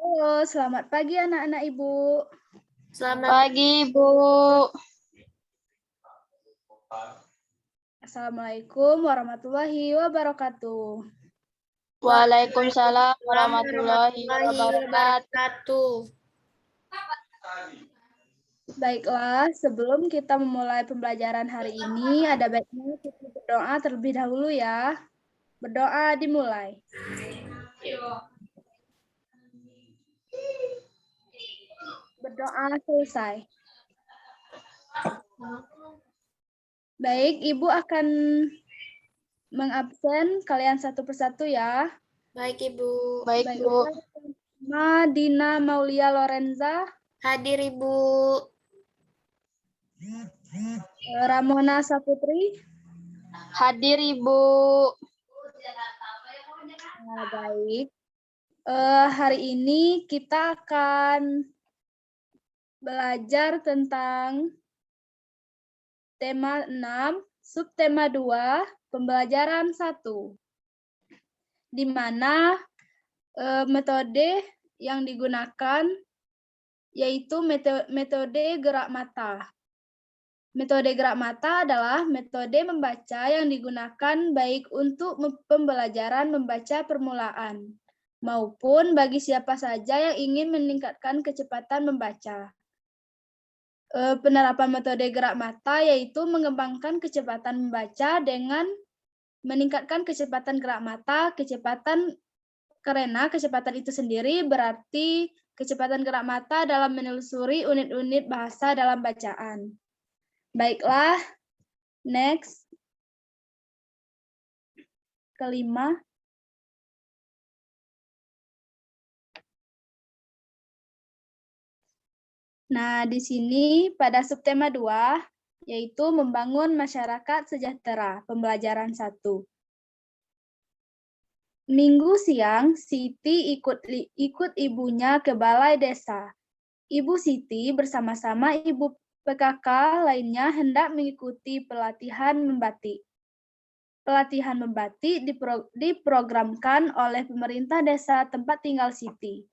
Halo, selamat pagi anak-anak Ibu. Selamat pagi, Ibu. Assalamualaikum warahmatullahi wabarakatuh. Waalaikumsalam warahmatullahi wabarakatuh. Baiklah, sebelum kita memulai pembelajaran hari ini, ada baiknya kita berdoa terlebih dahulu ya. Berdoa dimulai. Berdoa selesai. Baik, Ibu akan mengabsen kalian satu persatu ya. Baik, Ibu. Baik, Baik, Bu. Dina Maulia Lorenza. Hadir, Ibu. Ramona Saputri. Hadir, Ibu. Nah, baik. Hari ini kita akan belajar tentang tema 6, subtema 2, pembelajaran 1. Di mana metode yang digunakan yaitu metode gerak mata. Metode gerak mata adalah metode membaca yang digunakan baik untuk pembelajaran membaca permulaan maupun bagi siapa saja yang ingin meningkatkan kecepatan membaca. Penerapan metode gerak mata yaitu mengembangkan kecepatan membaca dengan meningkatkan kecepatan gerak mata, karena kecepatan itu sendiri berarti kecepatan gerak mata dalam menelusuri unit-unit bahasa dalam bacaan. Baiklah, next. Kelima. Nah, di sini pada subtema 2, yaitu membangun masyarakat sejahtera, pembelajaran 1. Minggu siang, Siti ikut ibunya ke balai desa. Ibu Siti bersama-sama ibu PKK lainnya hendak mengikuti pelatihan membatik. Pelatihan membatik diprogramkan oleh pemerintah desa tempat tinggal Siti.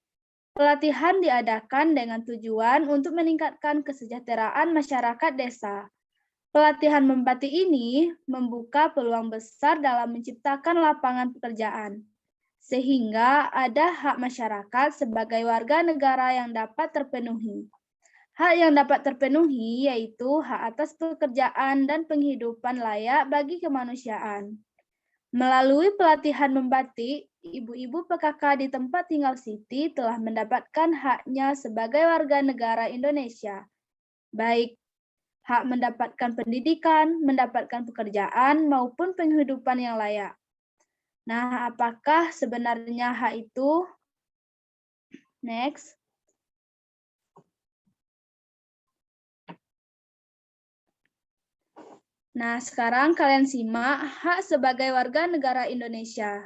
Pelatihan diadakan dengan tujuan untuk meningkatkan kesejahteraan masyarakat desa. Pelatihan membatik ini membuka peluang besar dalam menciptakan lapangan pekerjaan, sehingga ada hak masyarakat sebagai warga negara yang dapat terpenuhi. Hak yang dapat terpenuhi yaitu hak atas pekerjaan dan penghidupan layak bagi kemanusiaan. Melalui pelatihan membatik, ibu-ibu PKK di tempat tinggal Siti telah mendapatkan haknya sebagai warga negara Indonesia, baik hak mendapatkan pendidikan, mendapatkan pekerjaan, maupun penghidupan yang layak. Nah, apakah sebenarnya hak itu? Next. Nah, sekarang kalian simak hak sebagai warga negara Indonesia.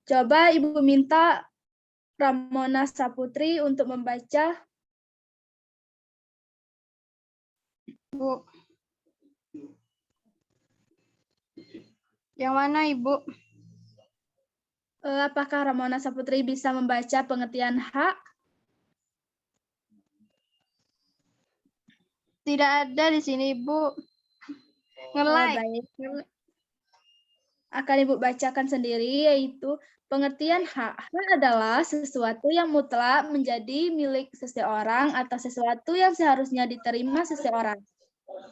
Coba Ibu minta Ramona Saputri untuk membaca. Bu. Yang mana, Ibu? Apakah Ramona Saputri bisa membaca pengertian hak? Tidak ada di sini, Ibu. Baik. Akan Ibu bacakan sendiri, yaitu pengertian hak. Hak adalah sesuatu yang mutlak menjadi milik seseorang atau sesuatu yang seharusnya diterima seseorang.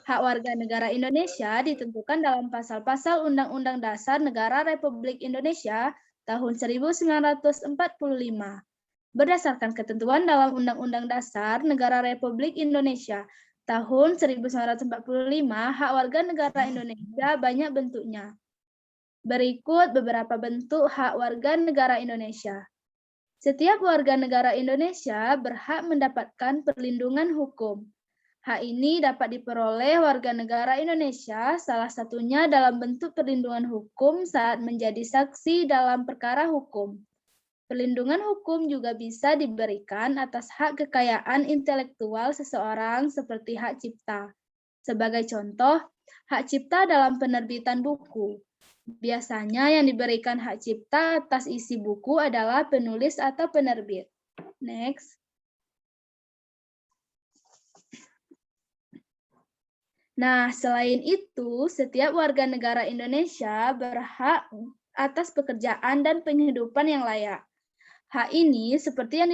Hak warga negara Indonesia ditentukan dalam pasal-pasal Undang-Undang Dasar Negara Republik Indonesia tahun 1945. Berdasarkan ketentuan dalam Undang-Undang Dasar Negara Republik Indonesia tahun 1945, hak warga negara Indonesia banyak bentuknya. Berikut beberapa bentuk hak warga negara Indonesia. Setiap warga negara Indonesia berhak mendapatkan perlindungan hukum. Hak ini dapat diperoleh warga negara Indonesia, salah satunya dalam bentuk perlindungan hukum saat menjadi saksi dalam perkara hukum. Perlindungan hukum juga bisa diberikan atas hak kekayaan intelektual seseorang seperti hak cipta. Sebagai contoh, hak cipta dalam penerbitan buku. Biasanya yang diberikan hak cipta atas isi buku adalah penulis atau penerbit. Next. Nah, selain itu, setiap warga negara Indonesia berhak atas pekerjaan dan penghidupan yang layak. Hak ini seperti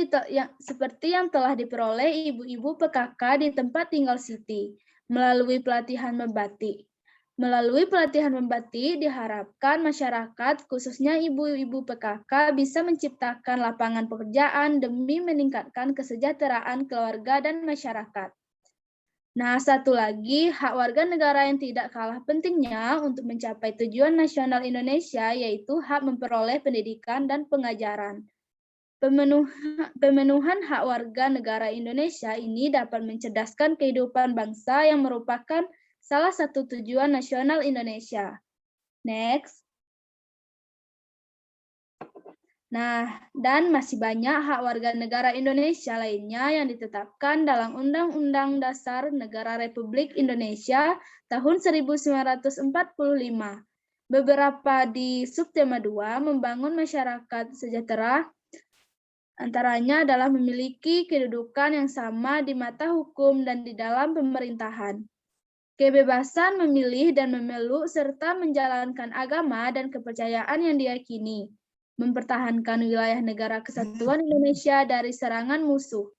yang telah diperoleh ibu-ibu PKK di tempat tinggal Siti melalui pelatihan membatik. Melalui pelatihan membatik diharapkan masyarakat, khususnya ibu-ibu PKK, bisa menciptakan lapangan pekerjaan demi meningkatkan kesejahteraan keluarga dan masyarakat. Nah, satu lagi, hak warga negara yang tidak kalah pentingnya untuk mencapai tujuan nasional Indonesia, yaitu hak memperoleh pendidikan dan pengajaran. Pemenuhan hak warga negara Indonesia ini dapat mencerdaskan kehidupan bangsa yang merupakan salah satu tujuan nasional Indonesia. Next. Nah, dan masih banyak hak warga negara Indonesia lainnya yang ditetapkan dalam Undang-Undang Dasar Negara Republik Indonesia tahun 1945. Beberapa di subtema 2 membangun masyarakat sejahtera, antaranya adalah memiliki kedudukan yang sama di mata hukum dan di dalam pemerintahan. Kebebasan memilih dan memeluk serta menjalankan agama dan kepercayaan yang diyakini. Mempertahankan wilayah negara kesatuan Indonesia dari serangan musuh.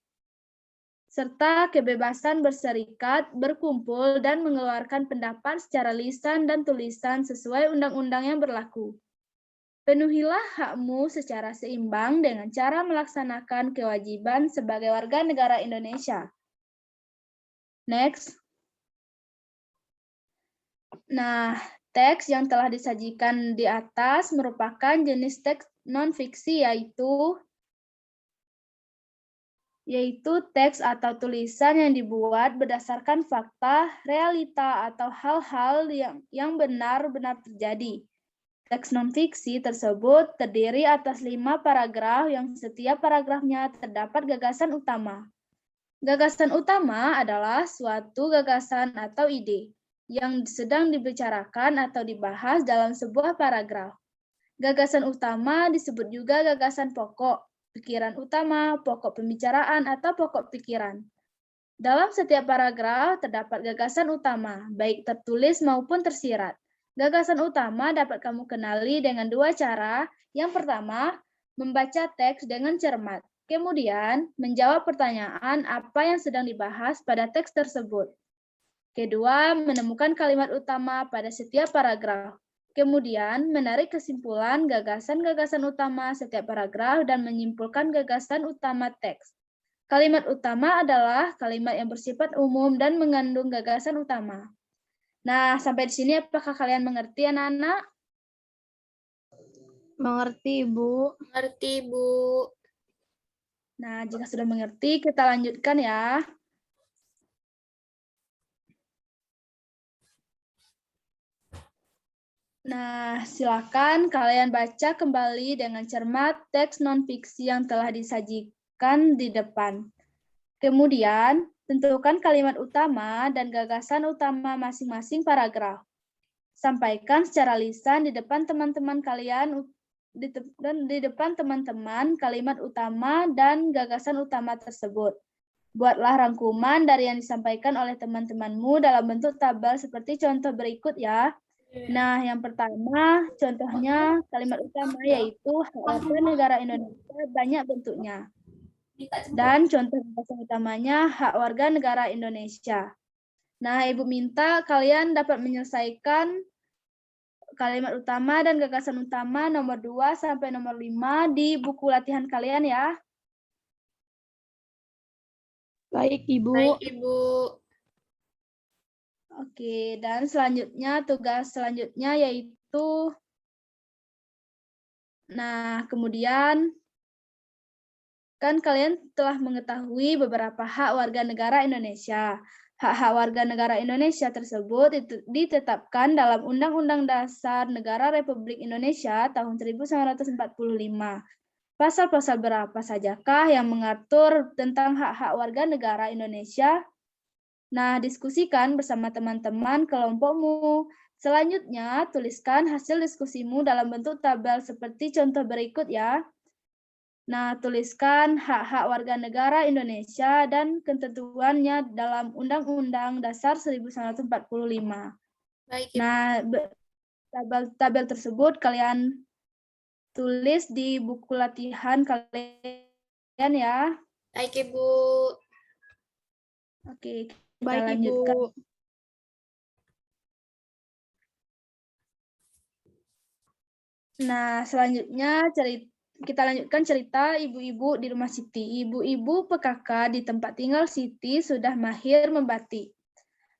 Serta kebebasan berserikat, berkumpul, dan mengeluarkan pendapat secara lisan dan tulisan sesuai undang-undang yang berlaku. Penuhilah hakmu secara seimbang dengan cara melaksanakan kewajiban sebagai warga negara Indonesia. Next. Nah, teks yang telah disajikan di atas merupakan jenis teks non-fiksi, yaitu teks atau tulisan yang dibuat berdasarkan fakta, realita, atau hal-hal yang benar-benar terjadi. Teks non-fiksi tersebut terdiri atas 5 paragraf yang setiap paragrafnya terdapat gagasan utama. Gagasan utama adalah suatu gagasan atau ide yang sedang dibicarakan atau dibahas dalam sebuah paragraf. Gagasan utama disebut juga gagasan pokok, pikiran utama, pokok pembicaraan, atau pokok pikiran. Dalam setiap paragraf terdapat gagasan utama, baik tertulis maupun tersirat. Gagasan utama dapat kamu kenali dengan 2 cara. Yang pertama, membaca teks dengan cermat. Kemudian, menjawab pertanyaan apa yang sedang dibahas pada teks tersebut. Kedua, menemukan kalimat utama pada setiap paragraf. Kemudian, menarik kesimpulan gagasan-gagasan utama setiap paragraf dan menyimpulkan gagasan utama teks. Kalimat utama adalah kalimat yang bersifat umum dan mengandung gagasan utama. Nah, sampai di sini apakah kalian mengerti, anak-anak? Mengerti, Bu. Mengerti, Bu. Nah, jika sudah mengerti, kita lanjutkan ya. Nah, silakan kalian baca kembali dengan cermat teks non-fiksi yang telah disajikan di depan. Kemudian, tentukan kalimat utama dan gagasan utama masing-masing paragraf. Sampaikan secara lisan di depan teman-teman kalian, di depan teman-teman kalimat utama dan gagasan utama tersebut. Buatlah rangkuman dari yang disampaikan oleh teman-temanmu dalam bentuk tabel seperti contoh berikut ya. Nah, yang pertama contohnya kalimat utama yaitu hak warga negara Indonesia banyak bentuknya. Dan contoh gagasan utamanya hak warga negara Indonesia. Nah, Ibu minta kalian dapat menyelesaikan kalimat utama dan gagasan utama nomor 2 sampai nomor 5 di buku latihan kalian ya. Baik, Ibu. Baik, Ibu. Oke, dan selanjutnya tugas selanjutnya yaitu kemudian kan kalian telah mengetahui beberapa hak warga negara Indonesia. Hak-hak warga negara Indonesia tersebut ditetapkan dalam Undang-Undang Dasar Negara Republik Indonesia tahun 1945. Pasal-pasal berapa sajakah yang mengatur tentang hak-hak warga negara Indonesia? Nah, diskusikan bersama teman-teman kelompokmu. Selanjutnya, tuliskan hasil diskusimu dalam bentuk tabel seperti contoh berikut ya. Nah, tuliskan hak-hak warga negara Indonesia dan ketentuannya dalam Undang-Undang Dasar 1945. Baik, Ibu. Nah, tabel tersebut kalian tulis di buku latihan kalian ya. Baik, Ibu. Oke, kita Baik, lanjutkan. Ibu. Nah, selanjutnya kita lanjutkan cerita ibu-ibu di rumah Siti. Ibu-ibu PKK di tempat tinggal Siti sudah mahir membatik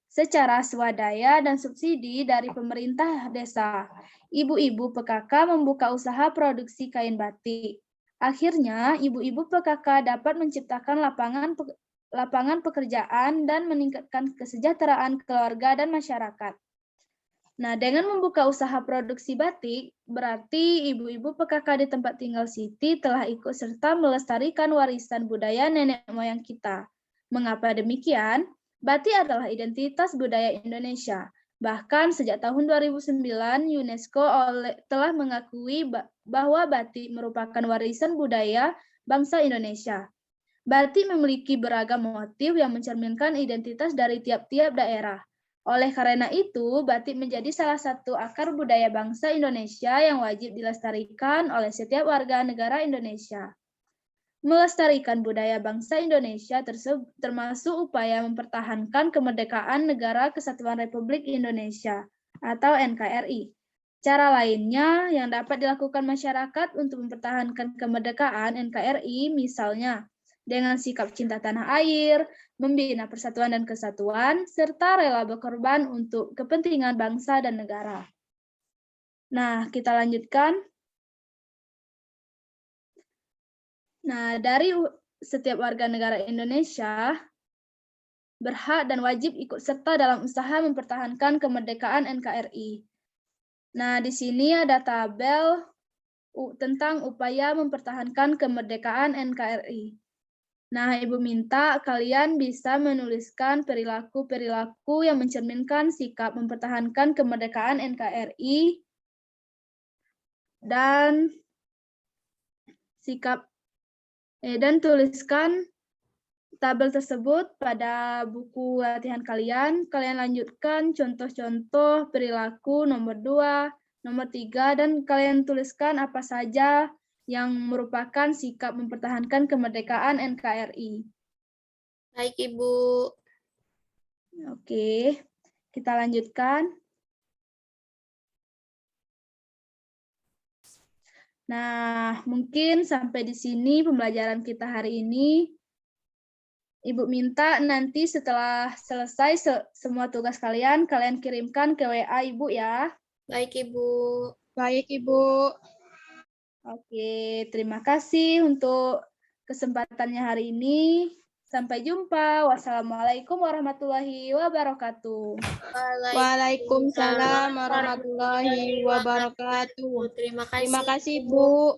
secara swadaya dan subsidi dari pemerintah desa. Ibu-ibu PKK membuka usaha produksi kain batik. Akhirnya, ibu-ibu PKK dapat menciptakan lapangan pekerjaan dan meningkatkan kesejahteraan keluarga dan masyarakat. Nah, dengan membuka usaha produksi batik, berarti ibu-ibu PKK di tempat tinggal Siti telah ikut serta melestarikan warisan budaya nenek moyang kita. Mengapa demikian? Batik adalah identitas budaya Indonesia. Bahkan sejak tahun 2009, UNESCO telah mengakui bahwa batik merupakan warisan budaya bangsa Indonesia. Batik memiliki beragam motif yang mencerminkan identitas dari tiap-tiap daerah. Oleh karena itu, batik menjadi salah satu akar budaya bangsa Indonesia yang wajib dilestarikan oleh setiap warga negara Indonesia. Melestarikan budaya bangsa Indonesia termasuk upaya mempertahankan kemerdekaan Negara Kesatuan Republik Indonesia atau NKRI. Cara lainnya yang dapat dilakukan masyarakat untuk mempertahankan kemerdekaan NKRI misalnya dengan sikap cinta tanah air, membina persatuan dan kesatuan, serta rela berkorban untuk kepentingan bangsa dan negara. Nah, kita lanjutkan. Nah, dari setiap warga negara Indonesia berhak dan wajib ikut serta dalam usaha mempertahankan kemerdekaan NKRI. Nah, di sini ada tabel tentang upaya mempertahankan kemerdekaan NKRI. Nah, Ibu minta kalian bisa menuliskan perilaku-perilaku yang mencerminkan sikap mempertahankan kemerdekaan NKRI dan tuliskan tabel tersebut pada buku latihan kalian. Kalian lanjutkan contoh-contoh perilaku nomor 2, nomor 3, dan kalian tuliskan apa saja yang merupakan sikap mempertahankan kemerdekaan NKRI. Baik, Ibu. Oke, kita lanjutkan. Nah, mungkin sampai di sini pembelajaran kita hari ini. Ibu minta nanti setelah selesai semua tugas kalian kirimkan ke WA Ibu ya. Baik, Ibu. Baik, Ibu. Oke, terima kasih untuk kesempatannya hari ini. Sampai jumpa. Wassalamualaikum warahmatullahi wabarakatuh. Waalaikumsalam warahmatullahi wabarakatuh. Terima kasih. Terima kasih, Bu.